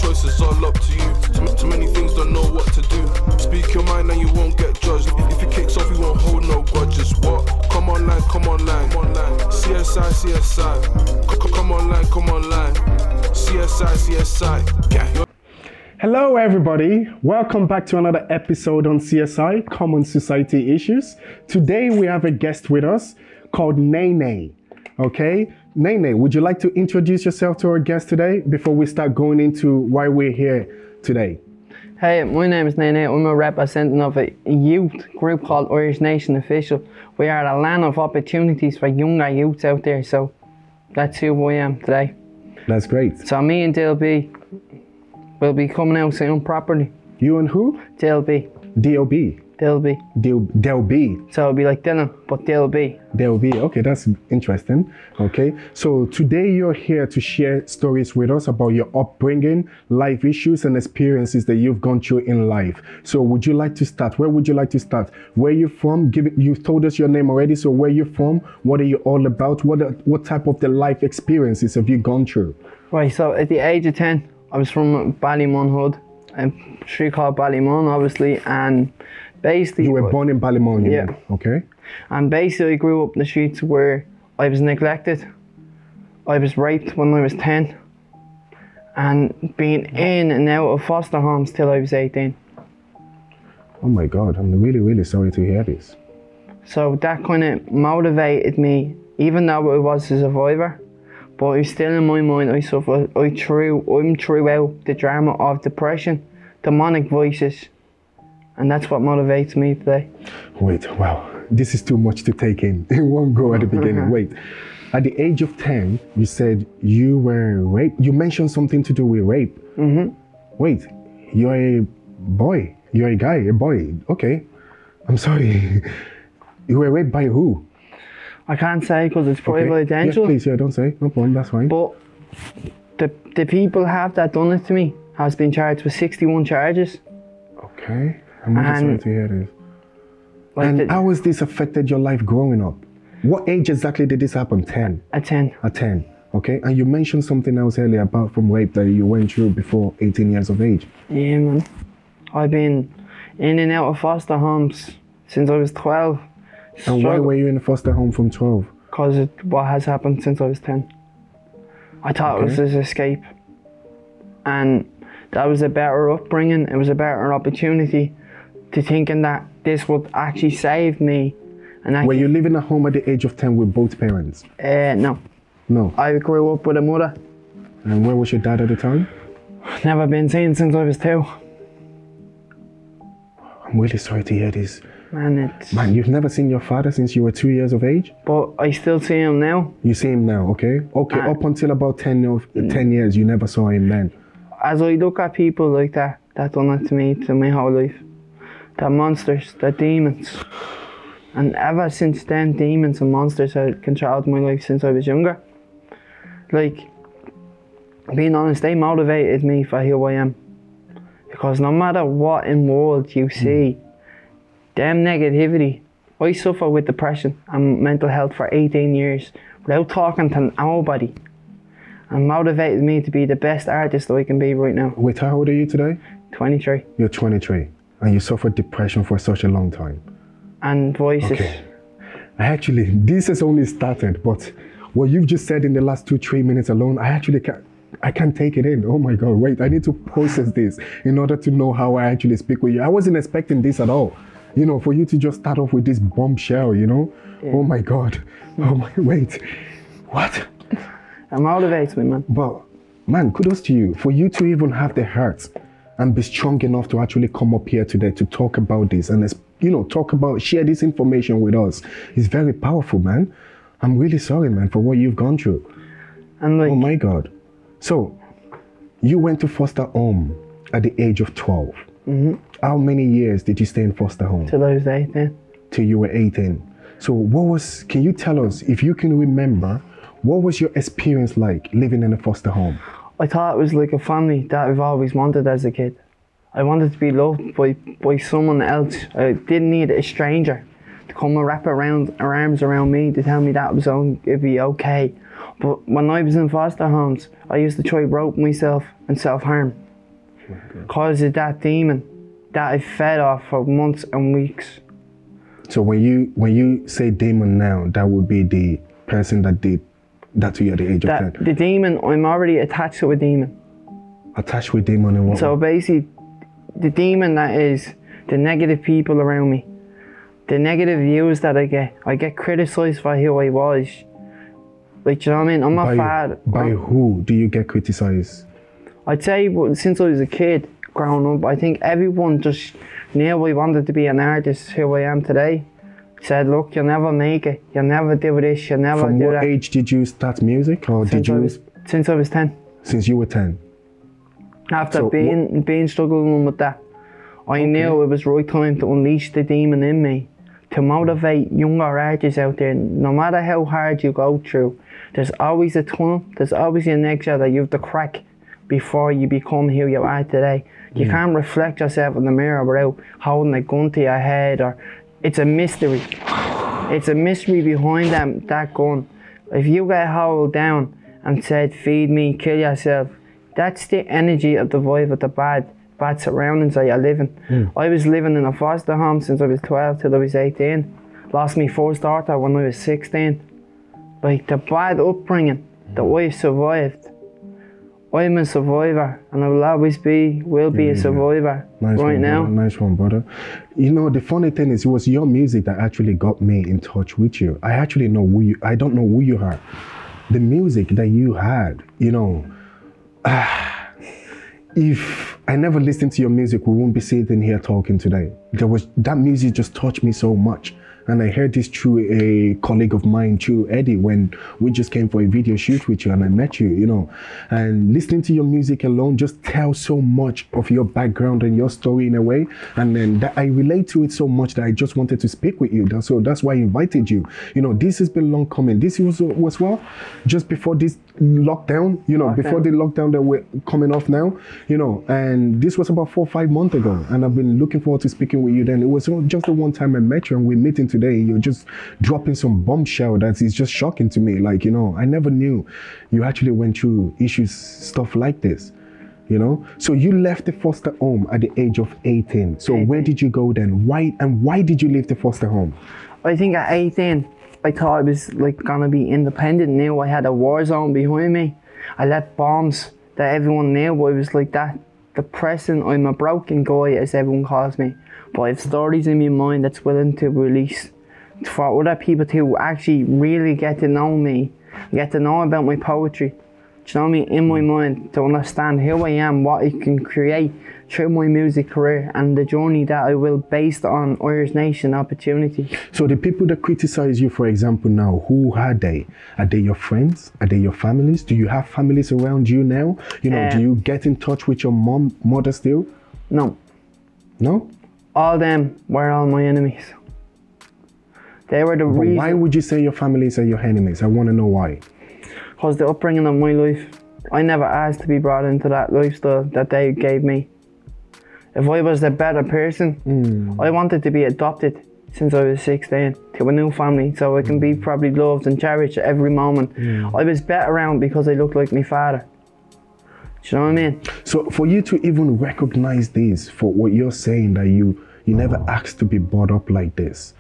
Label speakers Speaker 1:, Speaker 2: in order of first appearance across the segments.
Speaker 1: choices all up to you. Too many things, don't know what to do. Speak your mind and you won't get judged. If it kicks off, you won't hold no grudges. What? Come online, come online. CSI, CSI. Come online. CSI, CSI. Yeah.
Speaker 2: Hello everybody, welcome back to another episode on CSI, Common Society Issues. Today we have a guest with us called NayNay. Okay, NayNay, would you like to introduce yourself to our guest today before we start going into why we're here today?
Speaker 3: Hey, my name is NayNay. I'm a representative of a youth group called Irish Nation Official. We are a land of opportunities for younger youths out there, so that's who I am today.
Speaker 2: That's great.
Speaker 3: So me and DLB will be coming out soon properly.
Speaker 2: You and who?
Speaker 3: DLB.
Speaker 2: DLB.
Speaker 3: DLB.
Speaker 2: DLB.
Speaker 3: So it'll be like Dylan, but DLB.
Speaker 2: DLB, okay, that's interesting. Okay, so today you're here to share stories with us about your upbringing, life issues and experiences that you've gone through in life. So would you like to start? Where would you like to start? Where you from? You've told us your name already, so where you from? What are you all about? What type of the life experiences have you gone through? Right,
Speaker 3: so at the age of 10, I was from Ballymun Hood, a street called Ballymun, obviously, and basically...
Speaker 2: You were born in Ballymun,
Speaker 3: yeah.
Speaker 2: Okay.
Speaker 3: And basically I grew up in the streets where I was neglected. I was raped when I was 10, and been in and out of foster homes till I was 18.
Speaker 2: Oh my God, I'm really, really sorry to hear this.
Speaker 3: So that kind of motivated me, even though I was a survivor. But it's still in my mind, I'm throughout the drama of depression, demonic voices, and that's what motivates me today.
Speaker 2: Wait, wow, this is too much to take in. It won't go at the beginning. Wait, at the age of 10, you said you were raped. You mentioned something to do with rape. Wait, you're a boy, you're a guy, a boy. Okay, I'm sorry. You were raped by who?
Speaker 3: I can't say because it's confidential.
Speaker 2: Yeah, please, don't say. No problem, that's fine.
Speaker 3: But the people that done it to me has been charged with 61 charges.
Speaker 2: Okay, I'm really sorry to hear this. And how has this affected your life growing up? What age exactly did this happen? 10?
Speaker 3: At 10.
Speaker 2: At 10, okay. And you mentioned something else earlier about from rape that you went through before 18 years of age.
Speaker 3: Yeah, man. I've been in and out of foster homes since I was 12.
Speaker 2: And why were you in a foster home from 12?
Speaker 3: Because of what has happened since I was 10. I thought it was this escape. And that was a better upbringing. It was a better opportunity to thinking that this would actually save me. And
Speaker 2: were you living at home at the age of 10 with both parents?
Speaker 3: No.
Speaker 2: No?
Speaker 3: I grew up with a mother.
Speaker 2: And where was your dad at the time?
Speaker 3: Never been seen since I was 2.
Speaker 2: I'm really sorry to hear this.
Speaker 3: Man,
Speaker 2: you've never seen your father since you were 2 years of age?
Speaker 3: But I still see him now.
Speaker 2: You see him now, okay? Okay, up until about 10 years, you never saw him then?
Speaker 3: As I look at people like that done it to me, to my whole life. They're monsters, they're demons. And ever since then, demons and monsters have controlled my life since I was younger. Like, being honest, they motivated me for who I am. Because no matter what in the world you see, damn negativity. I suffer with depression and mental health for 18 years without talking to nobody. And motivated me to be the best artist that I can be right now.
Speaker 2: Wait, how old are you today?
Speaker 3: 23.
Speaker 2: You're 23. And you suffered depression for such a long time.
Speaker 3: And voices.
Speaker 2: Okay. Actually, this has only started, but what you've just said in the last 2-3 minutes alone, I can't take it in. Oh my God, wait, I need to process this in order to know how I actually speak with you. I wasn't expecting this at all. You know, for you to just start off with this bombshell, you know? Yeah. Oh my God. Wait. What?
Speaker 3: It motivates me, man.
Speaker 2: But, man, kudos to you. For you to even have the heart and be strong enough to actually come up here today to talk about this and, you know, share this information with us is very powerful, man. I'm really sorry, man, for what you've gone through.
Speaker 3: And like,
Speaker 2: oh my God. So, you went to foster home at the age of 12. How many years did you stay in foster home?
Speaker 3: Till I was 18.
Speaker 2: Till you were 18. So can you tell us, if you can remember, what was your experience like living in a foster home?
Speaker 3: I thought it was like a family that I've always wanted as a kid. I wanted to be loved by someone else. I didn't need a stranger to come and wrap arms around me to tell me that it'd be okay. But when I was in foster homes, I used to try rope myself and self-harm. because of that demon that I fed off for months and weeks.
Speaker 2: So when you say demon now, that would be the person that did that to you at the age of 10?
Speaker 3: The demon, I'm already attached to a demon.
Speaker 2: Attached with demon in what
Speaker 3: So
Speaker 2: way?
Speaker 3: basically, the demon that is the negative people around me, the negative views that I get criticised for who I was. Like, you know what I mean? I'm not bad.
Speaker 2: By who do you get criticised?
Speaker 3: I'd say since I was a kid, growing up, I think everyone just knew I wanted to be an artist who I am today. Said, look, you'll never make it, you'll never do this, you'll never
Speaker 2: From
Speaker 3: do
Speaker 2: what
Speaker 3: that.
Speaker 2: age did you start music, or
Speaker 3: Since I was 10.
Speaker 2: Since you were 10?
Speaker 3: After
Speaker 2: So
Speaker 3: being struggling with that, I knew it was right time to unleash the demon in me, to motivate younger artists out there. No matter how hard you go through, there's always a tunnel, there's always an exit that you have to crack before you become who you are today. You can't reflect yourself in the mirror without holding a gun to your head, or it's a mystery. It's a mystery behind that gun. If you get held down and said, feed me, kill yourself, that's the energy of the vibe of the bad surroundings that you're living. I was living in a foster home since I was 12 till I was 18. Lost my first daughter when I was 16. Like, the bad upbringing that I survived. I'm a survivor, and I will always will be a survivor now.
Speaker 2: Brother. Nice one, brother. You know, the funny thing is, it was your music that actually got me in touch with you. I actually know I don't know who you are. The music that you had, you know, if I never listened to your music, we wouldn't be sitting here talking today. That music just touched me so much. And I heard this through a colleague of mine, through Eddie, when we just came for a video shoot with you and I met you, you know. And listening to your music alone just tells so much of your background and your story in a way. And then I relate to it so much that I just wanted to speak with you. So that's why I invited you. You know, this has been long coming. This was well, just before this lockdown, you know, before the lockdown that we're coming off now, you know, and this was about 4 or 5 months ago. And I've been looking forward to speaking with you then. It was just the one time I met you and we're meeting today. You're just dropping some bombshell that is just shocking to me. Like, you know, I never knew you actually went through issues, stuff like this, you know. So you left the foster home at the age of 18. So where did you go then? Why did you leave the foster home?
Speaker 3: I think at 18, I thought I was like gonna be independent now. I had a war zone behind me. I left bombs that everyone knew I was like that. Depressing, I'm a broken guy, as everyone calls me. But I have stories in my mind that's willing to release for other people to actually really get to know me, get to know about my poetry. Do you know me, in my mind, to understand who I am, what I can create through my music career, and the journey that I will based on Irish Nation opportunity.
Speaker 2: So the people that criticize you, for example, now, who are they? Are they your friends? Are they your families? Do you have families around you now? You know, do you get in touch with your mother still?
Speaker 3: No.
Speaker 2: No?
Speaker 3: All them were all my enemies. They were the reason.
Speaker 2: Why would you say your families are your enemies? I want to know why.
Speaker 3: Because the upbringing of my life, I never asked to be brought into that lifestyle that they gave me. If I was a better person, I wanted to be adopted since I was 16 to a new family, so I can be probably loved and cherished every moment. I was better around because I looked like my father. Do you know what I mean?
Speaker 2: So for you to even recognize this, for what you're saying, that you never asked to be brought up like this.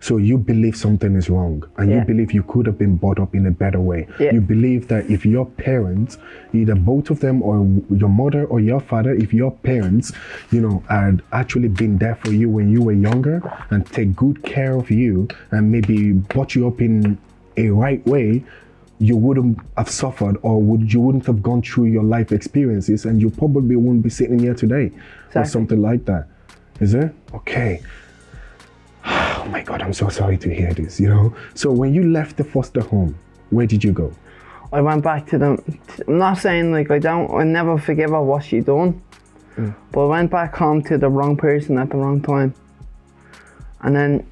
Speaker 2: So you believe something is wrong, and you believe you could have been brought up in a better way. You believe that if your parents, either both of them or your mother or your father, if your parents, you know, had actually been there for you when you were younger and take good care of you and maybe brought you up in a right way, you wouldn't have suffered, or you wouldn't have gone through your life experiences, and you probably wouldn't be sitting here today or something like that. Is it? Okay. Oh my God, I'm so sorry to hear this, you know. So when you left the foster home, where did you go?
Speaker 3: I went back to them. I'm not saying like I never forgive her what she done, but I went back home to the wrong person at the wrong time. And then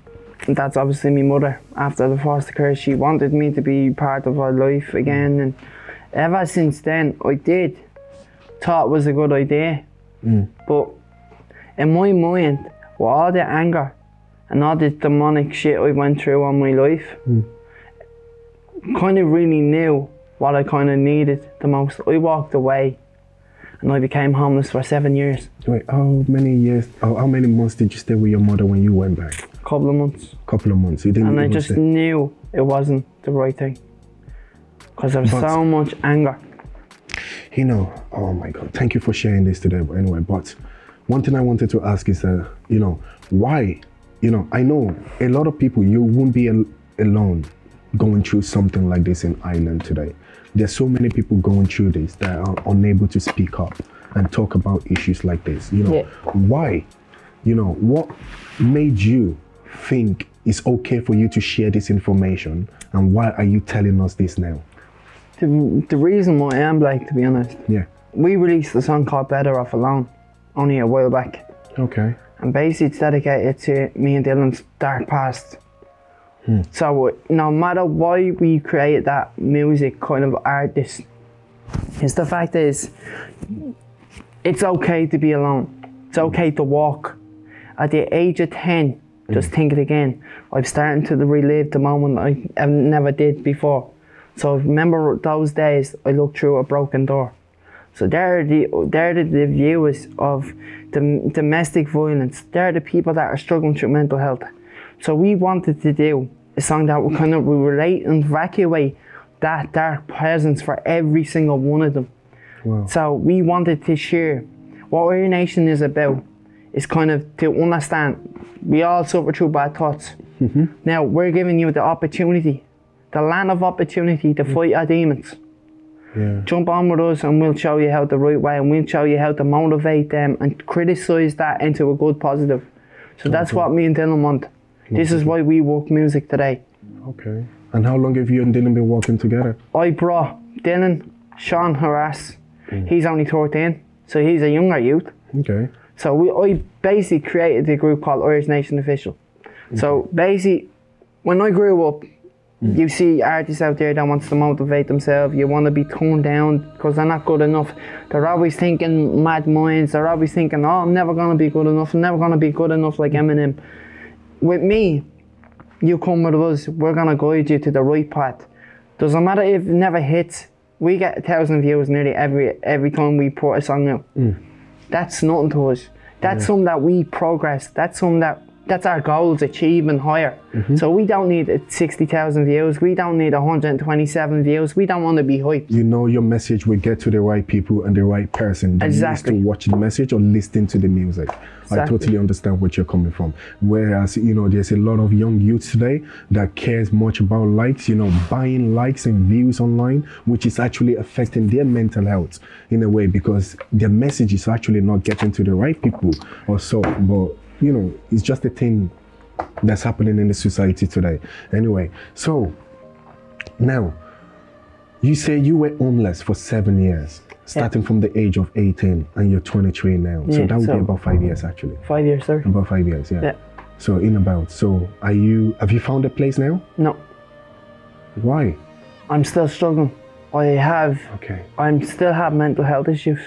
Speaker 3: that's obviously my mother. After the foster care, she wanted me to be part of her life again, and ever since then I thought it was a good idea. But in my mind, with all the anger and all the demonic shit I went through on my life, kind of really knew what I kind of needed the most. I walked away and I became homeless for 7 years.
Speaker 2: Wait, how many years, how many months did you stay with your mother when you went back?
Speaker 3: Couple of months.
Speaker 2: Couple of months. You didn't
Speaker 3: And I
Speaker 2: even
Speaker 3: just
Speaker 2: stay.
Speaker 3: knew it wasn't the right thing. Because there was so much anger.
Speaker 2: You know, oh my God, thank you for sharing this today. But anyway, but one thing I wanted to ask is, you know, why? You know, I know a lot of people, you won't be alone going through something like this in Ireland today. There's so many people going through this that are unable to speak up and talk about issues like this. You know, why? You know, what made you think it's okay for you to share this information, and why are you telling us this now?
Speaker 3: The reason why I am Blake, to be honest, we released a song called Better Off Alone only a while back.
Speaker 2: Okay.
Speaker 3: And basically it's dedicated to me and Dylan's dark past. So no matter why we created that music kind of artist, is the fact is, it's okay to be alone. It's okay to walk. At the age of 10, just think it again. I'm starting to relive the moment I never did before. So remember those days I looked through a broken door. So they're the viewers of the domestic violence. They're the people that are struggling through mental health. So we wanted to do a song that would kind of relate and evacuate that dark presence for every single one of them.
Speaker 2: Wow.
Speaker 3: So we wanted to share what our nation is about, is kind of to understand we all suffer through bad thoughts. Now we're giving you the opportunity, the land of opportunity to fight our demons. Jump on with us and we'll show you how the right way, and we'll show you how to motivate them and criticise that into a good positive. So that's what me and Dylan want. This is why we work music today.
Speaker 2: Okay. And how long have you and Dylan been working together?
Speaker 3: I brought Dylan, Sean Harass. He's only 13, so he's a younger youth.
Speaker 2: Okay.
Speaker 3: So I basically created a group called Irish Nation Official. So basically, when I grew up, you see artists out there that wants to motivate themselves. You want to be torn down because they're not good enough. They're always thinking mad minds. They're always thinking, oh, I'm never going to be good enough. I'm never going to be good enough like Eminem. With me, you come with us, we're going to guide you to the right path. Doesn't matter if it never hits. We get 1,000 views nearly every time we put a song out. That's nothing to us. That's something that we progress. That's something that's our goals, achieving higher. So we don't need 60,000 views. We don't need 127 views. We don't want to be hyped.
Speaker 2: You know your message will get to the right people and the right person that needs to watch the message or listen to the music. I totally understand what you're coming from. Whereas, you know, there's a lot of young youths today that cares much about likes, you know, buying likes and views online, which is actually affecting their mental health in a way, because their message is actually not getting to the right people or so. But you know, it's just a thing that's happening in the society today. Anyway, so now you say you were homeless for 7 years, starting from the age of 18, and you're 23 now. So that would be about 5 years actually.
Speaker 3: 5 years, sir.
Speaker 2: About 5 years, yeah. So so have you found a place now?
Speaker 3: No.
Speaker 2: Why?
Speaker 3: I'm still struggling. I still have mental health issues.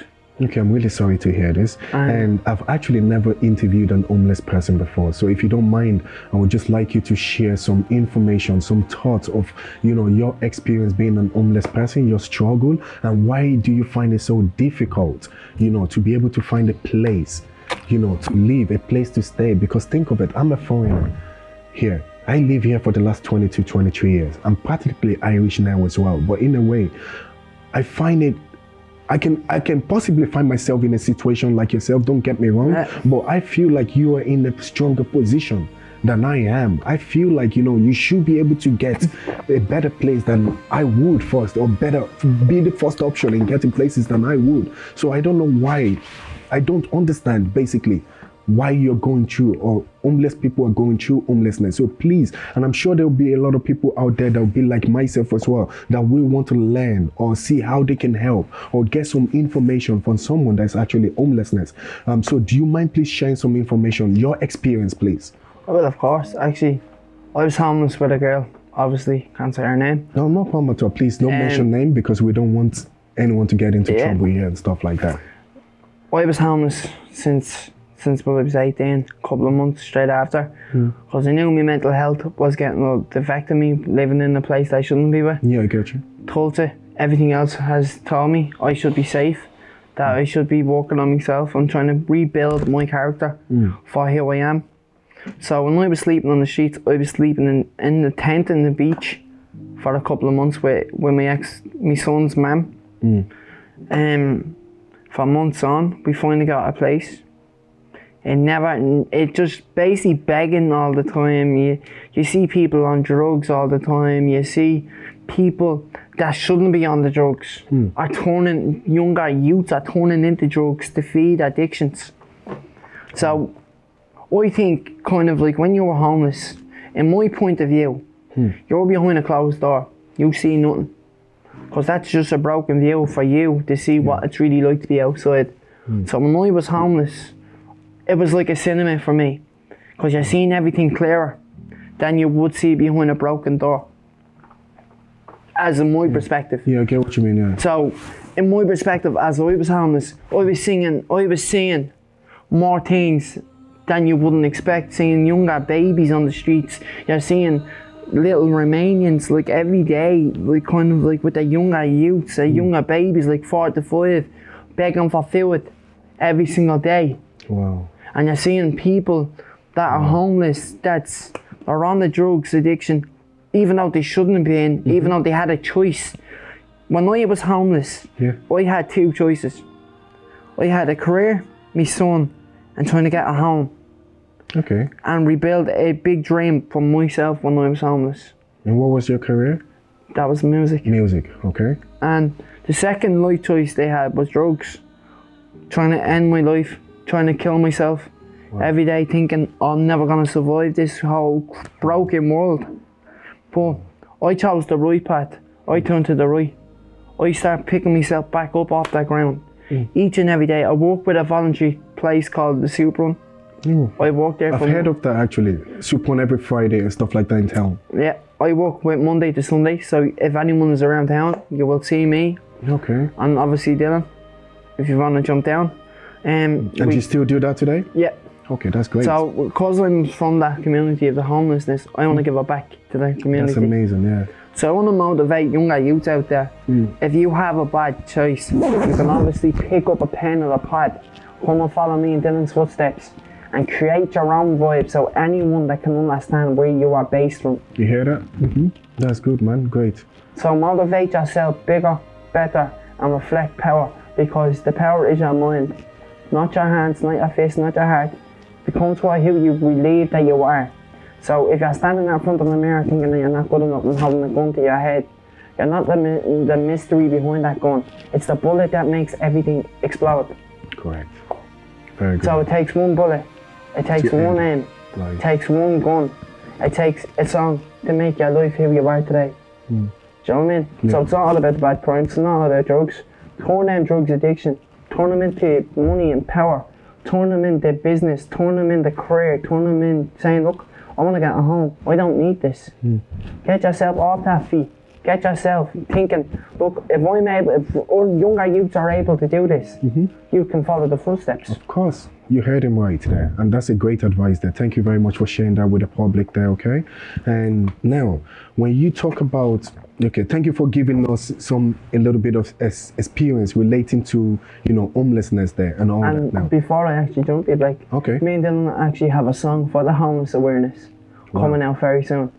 Speaker 2: Okay, I'm really sorry to hear this. And I've actually never interviewed an homeless person before. So if you don't mind, I would just like you to share some information, some thoughts of, you know, your experience being an homeless person, your struggle, and why do you find it so difficult, you know, to be able to find a place, you know, to live, a place to stay. Because think of it, I'm a foreigner here. I live here for the last 22, 23 years. I'm practically Irish now as well. But in a way, I find it, I can possibly find myself in a situation like yourself, don't get me wrong, but I feel like you are in a stronger position than I am. I feel like, you know, you should be able to get a better place than I would first, or better, be the first option in getting places than I would. So I don't know why, I don't understand basically why you're going through, or homeless people are going through homelessness. So please, and I'm sure there'll be a lot of people out there that will be like myself as well, that will want to learn or see how they can help or get some information from someone that's actually homelessness. So do you mind please sharing some information, your experience, please?
Speaker 3: Well, of course. Actually, I was homeless with a girl. Obviously, can't say her name.
Speaker 2: No problem at all. Please don't mention name, because we don't want anyone to get into trouble here and stuff like that.
Speaker 3: I was homeless since I was 18, a couple of months straight after, because I knew my mental health was getting affecting me, living in a place I shouldn't be with.
Speaker 2: Yeah, I get you.
Speaker 3: Tulsa, everything else has told me I should be safe. that I should be working on myself. I'm trying to rebuild my character for who I am. So when I was sleeping on the streets, I was sleeping in the tent in the beach for a couple of months with my son's mum. For months on, we finally got a place. It just basically begging all the time. You see people on drugs all the time. You see people that shouldn't be on the drugs younger youths are turning into drugs to feed addictions. So I think kind of like when you're homeless, in my point of view, you're behind a closed door, you see nothing. Because that's just a broken view for you to see what it's really like to be outside. So when I was homeless, it was like a cinema for me. Because you're seeing everything clearer than you would see behind a broken door. As in my perspective.
Speaker 2: Yeah, I get what you mean, yeah.
Speaker 3: So, in my perspective, as I was homeless, I was seeing more things than you wouldn't expect. Seeing younger babies on the streets. You're seeing little Romanians like every day, like kind of like with the younger youths, the younger babies like 4 to 5, begging for food every single day.
Speaker 2: Wow.
Speaker 3: And you're seeing people that are homeless, are on the drugs addiction, even though they shouldn't have been, even though they had a choice. When I was homeless, I had 2 choices. I had a career, my son, and trying to get a home.
Speaker 2: Okay.
Speaker 3: And rebuild a big dream for myself when I was homeless.
Speaker 2: And what was your career?
Speaker 3: That was music.
Speaker 2: Music, okay.
Speaker 3: And the second life choice they had was drugs. Trying to end my life, trying to kill myself. Wow. Every day thinking I'm never going to survive this whole broken world. But I chose the right path. I turned to the right. I started picking myself back up off that ground. Each and every day. I work with a voluntary place called the Soup Run. I work there.
Speaker 2: I've heard of that actually. Soup Run every Friday and stuff like that in town.
Speaker 3: Yeah, I work with Monday to Sunday. So if anyone is around town, you will see me.
Speaker 2: Okay.
Speaker 3: And obviously Dylan, if you want to jump down.
Speaker 2: And you still do that today?
Speaker 3: Yeah.
Speaker 2: Okay, that's great.
Speaker 3: So because I'm from that community of the homelessness, I want to give it back to the community.
Speaker 2: That's amazing, yeah.
Speaker 3: So I want to motivate younger youths out there. If you have a bad choice, you can obviously pick up a pen or a pad, come and follow me in Dylan's footsteps, and create your own vibe so anyone that can understand where you are based from.
Speaker 2: You hear that? That's good, man. Great.
Speaker 3: So motivate yourself bigger, better, and reflect power, because the power is your mind, not your hands, not your fists, not your heart. It becomes who you believe that you are. So if you're standing in front of the mirror thinking that you're not good enough and holding a gun to your head, you're not the mystery behind that gun. It's the bullet that makes everything explode.
Speaker 2: Correct. Very good.
Speaker 3: So it takes one bullet, it takes one aim, it takes one gun, it takes a song to make your life who you are today. Do you know what I mean? Yeah. So it's not all about the bad crimes, it's not all about drugs. Turn down drugs addiction, turn them into money and power, turn them into business, turn them into career, turn them in saying, look, I want to get a home, I don't need this. Get yourself off that feet. Get yourself thinking, look, if all younger youths are able to do this, you can follow the footsteps.
Speaker 2: Of course, you heard him right there, and that's a great advice there. Thank you very much for sharing that with the public there, okay? And now, when you talk about, okay, thank you for giving us a little bit of experience relating to, homelessness there and all that now.
Speaker 3: Before I actually jump in, me and Dylan actually have a song for the homeless awareness coming out very soon.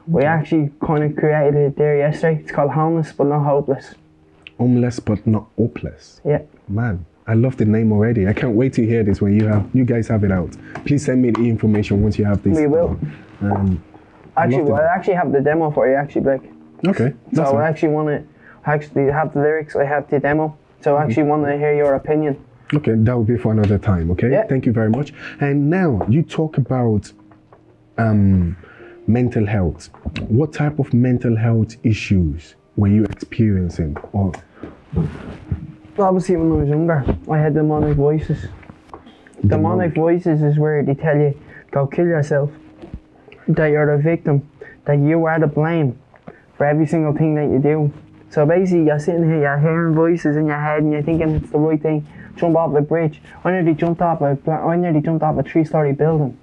Speaker 3: We actually kind of created it there yesterday. It's called Homeless But Not Hopeless.
Speaker 2: Homeless But Not Hopeless.
Speaker 3: Yeah.
Speaker 2: Man, I love the name already. I can't wait to hear this when you guys have it out. Please send me the information once you have this.
Speaker 3: We will. I actually have the demo for you, Blake.
Speaker 2: Okay.
Speaker 3: So I actually want to have the lyrics. I have the demo. So I actually want to hear your opinion.
Speaker 2: Okay, that will be for another time. Okay.
Speaker 3: Yeah.
Speaker 2: Thank you very much. And now you talk about mental health. What type of mental health issues were you experiencing? Or
Speaker 3: obviously when I was younger, I had demonic voices. Demonic voices is where they tell you, go kill yourself, that you're the victim, that you are to blame for every single thing that you do. So basically you're sitting here, you're hearing voices in your head and you're thinking it's the right thing. Jump off the bridge. I nearly jumped off a 3-story building.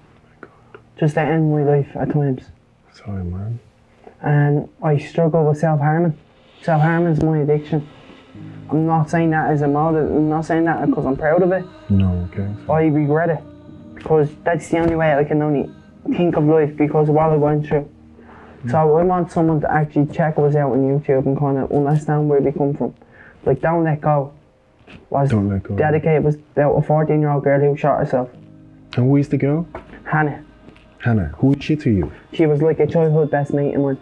Speaker 3: Just to end my life at times.
Speaker 2: Sorry, man.
Speaker 3: And I struggle with self-harming. Self-harming is my addiction. I'm not saying that as a motive, I'm not saying that because I'm proud of it.
Speaker 2: No, okay.
Speaker 3: I regret it because that's the only way I can only think of life because of what I went through. So I want someone to actually check us out on YouTube and kind of understand where we come from. Like Don't Let Go was dedicated, was about a 14-year-old girl who shot herself.
Speaker 2: And who is the girl?
Speaker 3: Hannah.
Speaker 2: Hannah. Who is she to you?
Speaker 3: She was like a childhood best mate of mine.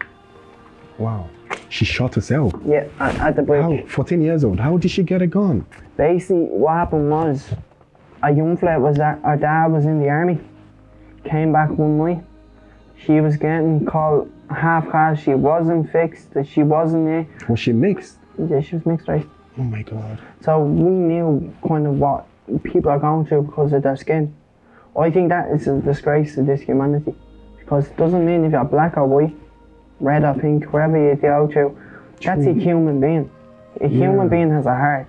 Speaker 2: Wow. She shot herself?
Speaker 3: Yeah, at the bridge.
Speaker 2: How? 14 years old. How did she get a gun?
Speaker 3: Basically, what happened was, a young fella was that our dad was in the army. Came back one night. She was getting called half caste. She wasn't fixed. She wasn't there.
Speaker 2: Was she mixed?
Speaker 3: Yeah, she was mixed race.
Speaker 2: Oh my God.
Speaker 3: So we knew kind of what people are going through because of their skin. I think that is a disgrace to this humanity because it doesn't mean if you're black or white, red or pink, wherever you go to, that's a human being. A human being has a heart.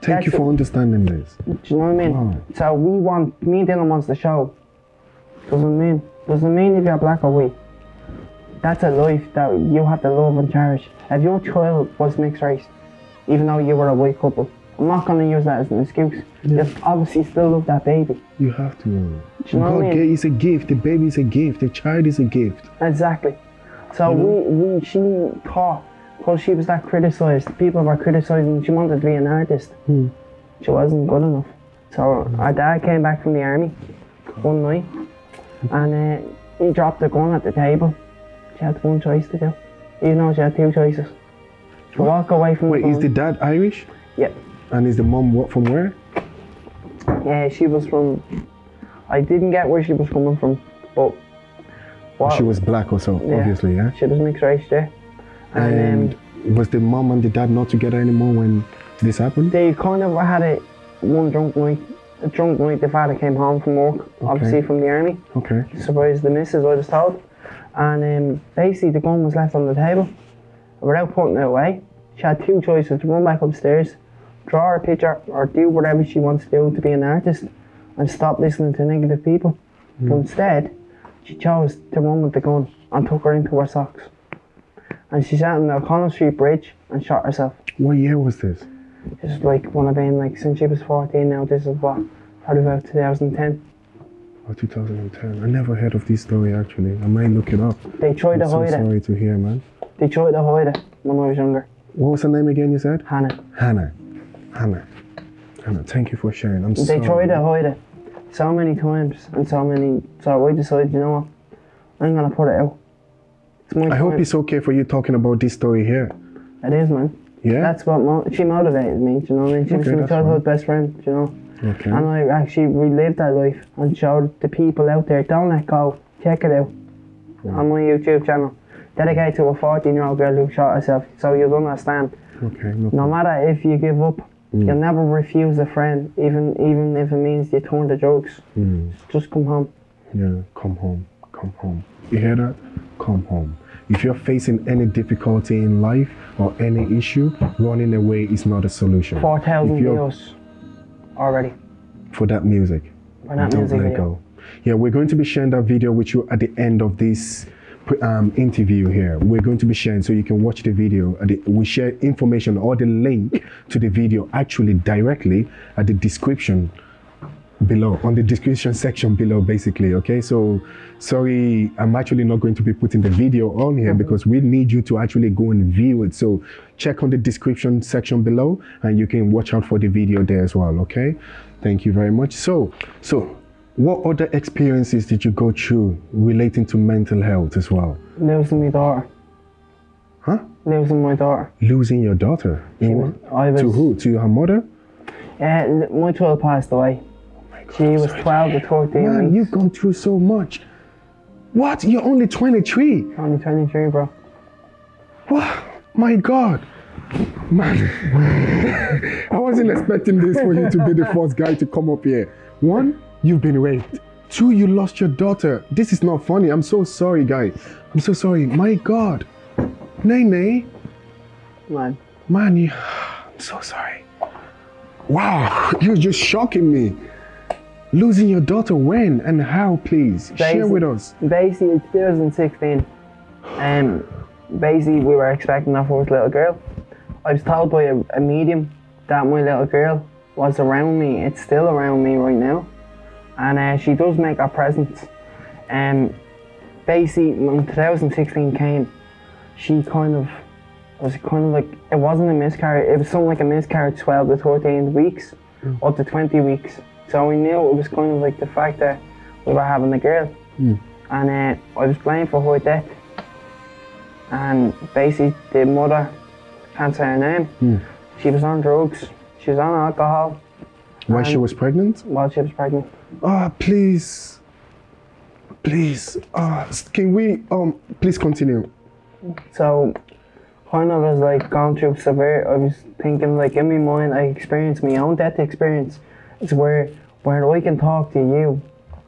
Speaker 2: Thank you for understanding this.
Speaker 3: Do you know what I mean?
Speaker 2: Wow.
Speaker 3: So me and Dylan wants to show. Doesn't mean if you're black or white. That's a life that you have to love and cherish. If your child was mixed race, even though you were a white couple, I'm not going to use that as an excuse. You obviously still love that baby.
Speaker 2: You have to.
Speaker 3: Do you know what I mean?
Speaker 2: It's a gift. The baby is a gift. The child is a gift.
Speaker 3: Exactly. So she thought, because she was that criticised, people were criticising, she wanted to be an artist. She wasn't good enough. So our dad came back from the army one night and he dropped the gun at the table. She had one choice to do, even though she had two choices. To walk away from the gun.
Speaker 2: Is the dad Irish?
Speaker 3: Yeah.
Speaker 2: And is the mom from where?
Speaker 3: Yeah, she was from, I didn't get where she was coming from, but
Speaker 2: she was black or so, obviously, yeah?
Speaker 3: She was mixed race, yeah.
Speaker 2: And was the mom and the dad not together anymore when this happened?
Speaker 3: They kind of had one drunk night. A drunk night, the father came home from work, obviously from the army.
Speaker 2: Okay.
Speaker 3: Surprised the missus, I was told. And basically the gun was left on the table. Without putting it away, she had two choices: to run back upstairs, draw her picture, or do whatever she wants to do to be an artist and stop listening to negative people. But instead, she chose to run with the gun and took her into her socks. And she sat on the O'Connell Street Bridge and shot herself.
Speaker 2: What year was this?
Speaker 3: It's like one of them, like since she was 14 now, this is what, probably about 2010.
Speaker 2: Oh, 2010. I never heard of this story actually. I might look it up.
Speaker 3: They tried to hide it.
Speaker 2: I'm so sorry to hear, man.
Speaker 3: They tried to hide it when I was younger.
Speaker 2: What was her name again, you said?
Speaker 3: Hannah.
Speaker 2: Hannah, thank you for sharing. I'm sorry.
Speaker 3: They tried to hide it so many times and so I decided, you know what, I'm gonna put it out. It's my
Speaker 2: I hope it's okay for you talking about this story here.
Speaker 3: It is, man.
Speaker 2: Yeah?
Speaker 3: That's what she motivated me, do you know what I mean? She was my childhood best friend, do you know?
Speaker 2: Okay.
Speaker 3: And I actually relived that life and showed the people out there, don't let go, check it out. On my YouTube channel. Dedicated to a 14-year-old girl who shot herself, so you'll understand.
Speaker 2: Okay.
Speaker 3: No matter if you give up, you'll never refuse a friend, even if it means you turn to drugs. Just come home.
Speaker 2: Yeah, come home. Come home. You hear that? Come home. If you're facing any difficulty in life or any issue, running away is not a solution.
Speaker 3: 4,000 views already.
Speaker 2: For that music.
Speaker 3: For that music video.
Speaker 2: Yeah, we're going to be sharing that video with you at the end of this interview here. We're going to be sharing so you can watch the video. We share information or the link to the video actually directly at the description below, on the description section below, basically. Okay, so sorry, I'm actually not going to be putting the video on here because we need you to actually go and view it. So check on the description section below and you can watch out for the video there as well. Okay, thank you very much. So what other experiences did you go through relating to mental health as well?
Speaker 3: Losing my daughter.
Speaker 2: Huh?
Speaker 3: Losing my daughter.
Speaker 2: Losing your daughter? To who? To her mother?
Speaker 3: My child passed away. She was 12 to 13
Speaker 2: Man,
Speaker 3: weeks.
Speaker 2: you've gone through so much. What? You're only 23?
Speaker 3: Only 23, bro.
Speaker 2: What? My God. Man, I wasn't expecting this for you to be the first guy to come up here. One, you've been raped. Two, you lost your daughter. This is not funny. I'm so sorry, guy. I'm so sorry. My God. NayNay.
Speaker 3: Man,
Speaker 2: I'm so sorry. Wow, you're just shocking me. Losing your daughter when and how, please? Share with us.
Speaker 3: Basically, it's 2016. Basically, we were expecting our first little girl. I was told by a medium that my little girl was around me. It's still around me right now. And she does make her presence. Basically, when 2016 came, she kind of like, it wasn't a miscarriage, it was something like a miscarriage 12 to 13 weeks, up to 20 weeks. So we knew it was kind of like the fact that we were having a girl. And I was blamed for her death. And basically, the mother, can't say her name, she was on drugs, she was on alcohol.
Speaker 2: While she was pregnant?
Speaker 3: While she was pregnant.
Speaker 2: Oh, please. Please. Can we, please continue.
Speaker 3: So, kind of was like going through severe, I was thinking like in my mind, I experienced my own death experience. It's where I can talk to you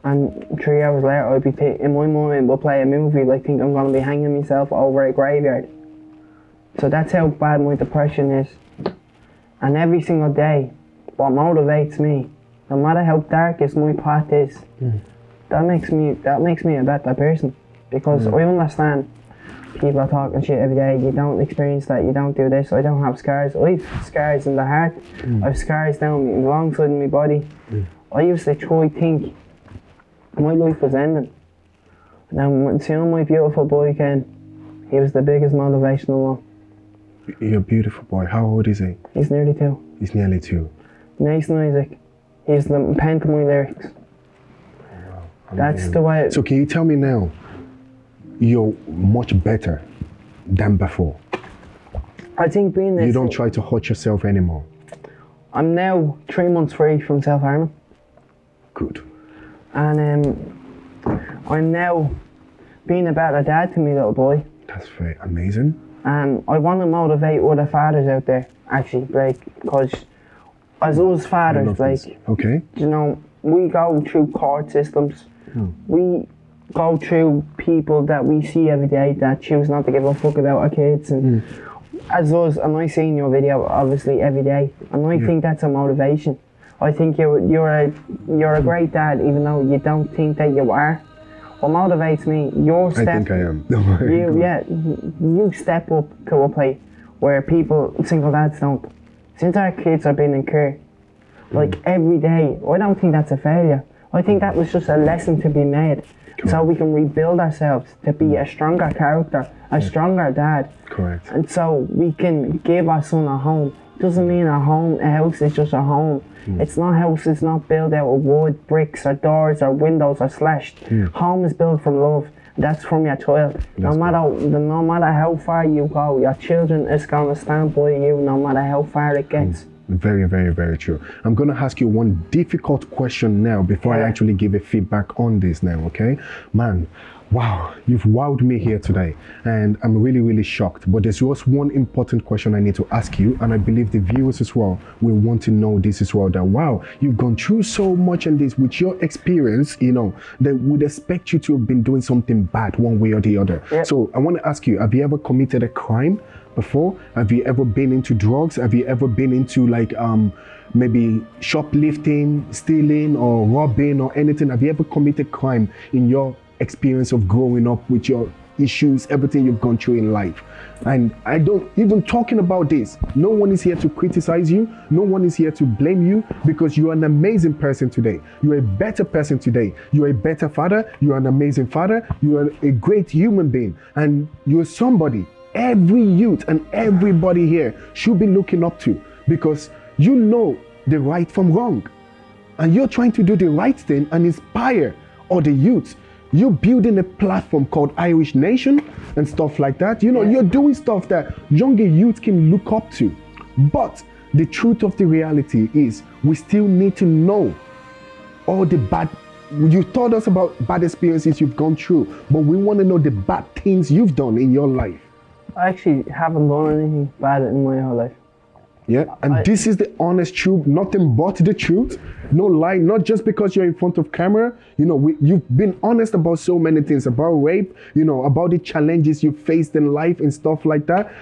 Speaker 3: and 3 hours later I'll be, in my mind, we'll play a movie like think I'm going to be hanging myself over a graveyard. So that's how bad my depression is. And every single day, what motivates me, no matter how darkest my path is, that makes me a better person. Because I understand people are talking shit every day, you don't experience that, you don't do this, I don't have scars. I have scars in the heart, I have scars down the wrong side of my body. I used to try to think my life was ending. And then when seeing my beautiful boy came, he was the biggest motivation of all.
Speaker 2: Your beautiful boy, how old is he?
Speaker 3: He's nearly 2.
Speaker 2: He's nearly 2.
Speaker 3: Nathan Isaac, he's the pen to my lyrics.
Speaker 2: Wow.
Speaker 3: That's the way.
Speaker 2: So can you tell me now, you're much better than before?
Speaker 3: I think being this,
Speaker 2: you don't try to hurt yourself anymore?
Speaker 3: I'm now 3 months free from self-harming.
Speaker 2: Good.
Speaker 3: And I'm now being a better dad to my little boy.
Speaker 2: That's very amazing.
Speaker 3: And I want to motivate other fathers out there, actually, like, because as us fathers, like,
Speaker 2: okay,
Speaker 3: you know, we go through court systems, we go through people that we see every day that choose not to give a fuck about our kids, and as us, and I seen your video obviously every day, and I think that's a motivation. I think you're a great dad, even though you don't think that you are. What motivates me, your step.
Speaker 2: I think I am. Don't worry.
Speaker 3: You step up to a place where people, single dads, don't. Since our kids are being in care, like every day, I don't think that's a failure. I think that was just a lesson to be made, so we can rebuild ourselves to be a stronger character, a stronger dad.
Speaker 2: Correct.
Speaker 3: And so we can give our son a home. Doesn't mean a house is just a home. It's not house, it's not built out of wood, bricks, or doors, or windows, or slashed. Home is built from love. That's from your child. No matter how far you go, your children is going to stand by you no matter how far it gets.
Speaker 2: Very, very, very true. I'm going to ask you one difficult question now before I actually give a feedback on this now, okay? Man, wow, you've wowed me here today, and I'm really, really shocked. But there's just one important question I need to ask you, and I believe the viewers as well will want to know this as well, that wow, you've gone through so much in this with your experience, you know, they would expect you to have been doing something bad one way or the other. So I want to ask you, have you ever committed a crime before? Have you ever been into drugs? Have you ever been into like maybe shoplifting, stealing, or robbing, or anything? Have you ever committed crime in your experience of growing up with your issues, everything you've gone through in life? And I don't even talking about this, no one is here to criticize you, no one is here to blame you, because you're an amazing person today. You're a better person today. You're a better father, you're an amazing father, you're a great human being, and you're somebody every youth and everybody here should be looking up to, because you know the right from wrong, and you're trying to do the right thing and inspire other youth. You're building a platform called Irish Nation and stuff like that. You know, you're doing stuff that younger youth can look up to. But the truth of the reality is we still need to know all the bad, you told us about bad experiences you've gone through, but we want to know the bad things you've done in your life.
Speaker 3: I actually haven't done anything bad in my whole life.
Speaker 2: Yeah, and this is the honest truth, nothing but the truth, no lie, not just because you're in front of camera. You know, you've been honest about so many things, about rape, you know, about the challenges you faced in life and stuff like that.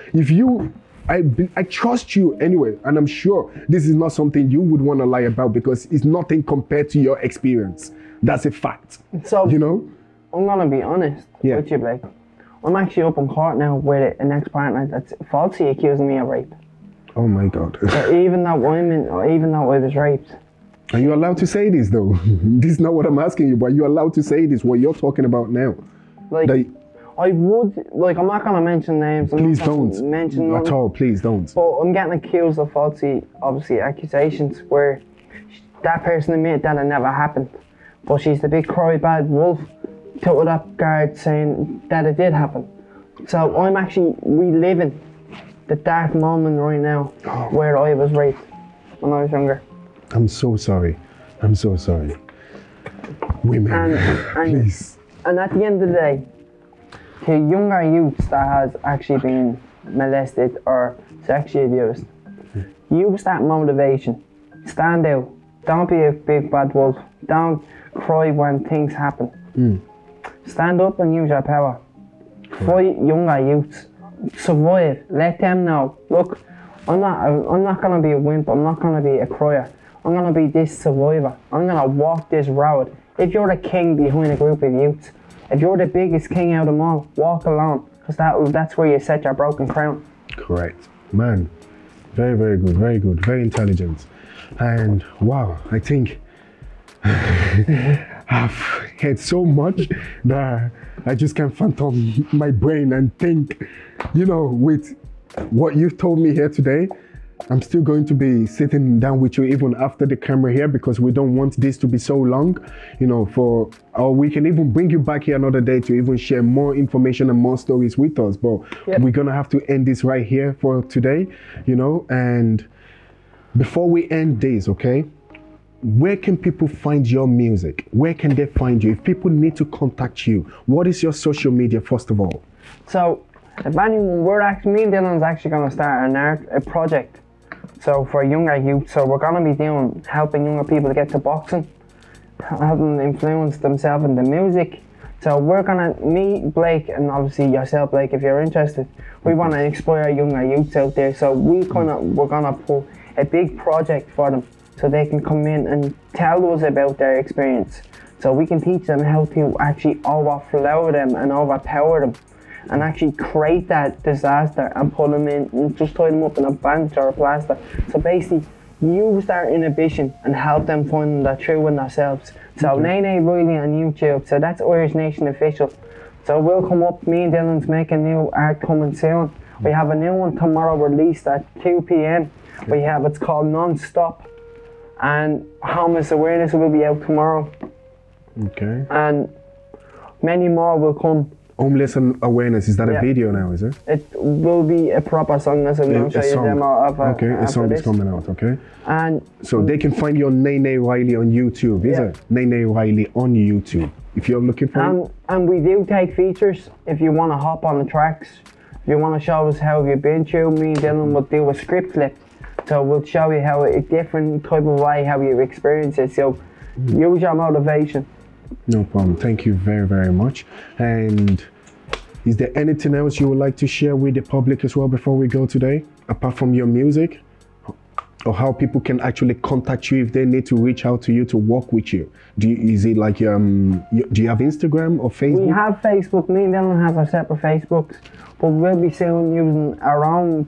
Speaker 2: I trust you anyway, and I'm sure this is not something you would want to lie about, because it's nothing compared to your experience. That's a fact. So, you know?
Speaker 3: I'm gonna be honest with you, Blake. I'm actually up in court now with an ex-partner that's falsely accusing me of rape.
Speaker 2: Oh my God.
Speaker 3: Even though I was raped.
Speaker 2: Are you allowed to say this though? This is not what I'm asking you, but you're allowed to say this, what you're talking about now.
Speaker 3: Like, I would, like, I'm not gonna mention names.
Speaker 2: Please don't.
Speaker 3: Mention
Speaker 2: at all, please don't.
Speaker 3: But I'm getting accused of falsely, obviously, accusations where that person admitted that it never happened. But she's the big cry bad wolf, took it up guard saying that it did happen. So I'm actually reliving the dark moment right now where I was raped when I was younger.
Speaker 2: I'm so sorry. I'm so sorry. Women, please.
Speaker 3: And at the end of the day, to younger youths that has actually been molested or sexually abused, use that motivation. Stand out. Don't be a big bad wolf. Don't cry when things happen. Stand up and use your power. Fight younger youths. Survive. Let them know. Look, I'm not gonna be a wimp. I'm not gonna be a crier. I'm gonna be this survivor. I'm gonna walk this road. If you're the king behind a group of youths, if you're the biggest king out of them all, walk alone, because that's where you set your broken crown.
Speaker 2: Correct. Man, very, very good, very intelligent. And wow, I think I've heard so much that I just can't fathom my brain and think, you know, with what you've told me here today, I'm still going to be sitting down with you even after the camera here, because we don't want this to be so long, you know, or we can even bring you back here another day to even share more information and more stories with us. But we're gonna have to end this right here for today, you know. And before we end this, okay, where can people find your music? Where can they find you? If people need to contact you, what is your social media first of all? So if anyone, me and Dylan's actually gonna start a project. So for younger youth, so we're gonna be helping younger people to get to boxing, helping them influence themselves in the music. So we're gonna, me, Blake, and obviously yourself, Blake, if you're interested, we want to inspire younger youths out there. So we're gonna put a big project for them, so they can come in and tell us about their experience. So we can teach them how to actually overflow them and overpower them, and actually create that disaster and put them in and just tie them up in a bandage or a plaster. So basically use their inhibition and help them find their true in themselves. So NayNay Riley on YouTube, so that's Irish Nation Official. So we'll come up, me and Dylan's making new art coming soon. We have a new one tomorrow released at 2 p.m. It's called Non-Stop, and Homeless Awareness will be out tomorrow. Okay. And many more will come. Homeless Awareness, is that a video now, is it? It will be a proper song, as I'm going to show you a demo of it. Okay, a song is coming out, okay? And so they can find your NayNay Riley on YouTube, is it? NayNay Riley on YouTube, if you're looking for it. And we do take features, if you want to hop on the tracks, if you want to show us how you've been through, me and Dylan will do a script flip. So we'll show you how a different type of way, how you experience it. So use your motivation. No problem. Thank you very, very much. And is there anything else you would like to share with the public as well before we go today, apart from your music, or how people can actually contact you if they need to reach out to you to work with you? Is it like do you have Instagram or Facebook? We have Facebook. Me and Dylan have our separate Facebooks, but we'll be soon using our own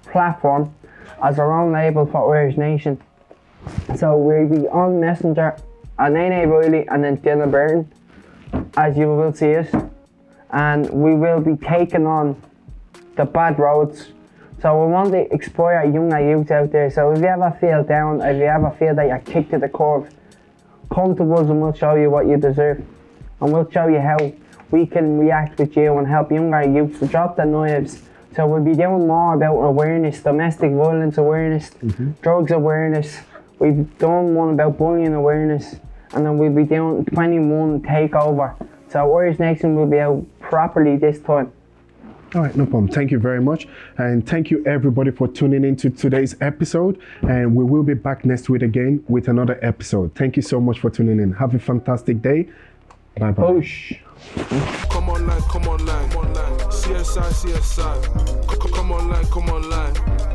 Speaker 2: platform as our own label for Irish Nation. So we'll be on Messenger, NayNay Riley, and then Dylan Burton, as you will see it. And we will be taking on the bad roads. So we want to inspire younger youth out there. So if you ever feel down, if you ever feel that you're kicked to the curb, come to us and we'll show you what you deserve. And we'll show you how we can react with you and help younger youth to drop their knives. So we'll be doing more about awareness, domestic violence awareness, drugs awareness. We've done one about bullying awareness, and then we'll be doing 21 takeover. So Irish Nation will be out properly this time. All right, no problem. Thank you very much. And thank you everybody for tuning into today's episode. And we will be back next week again with another episode. Thank you so much for tuning in. Have a fantastic day. Bye-bye. Push.
Speaker 1: Come online, CSI. Come online.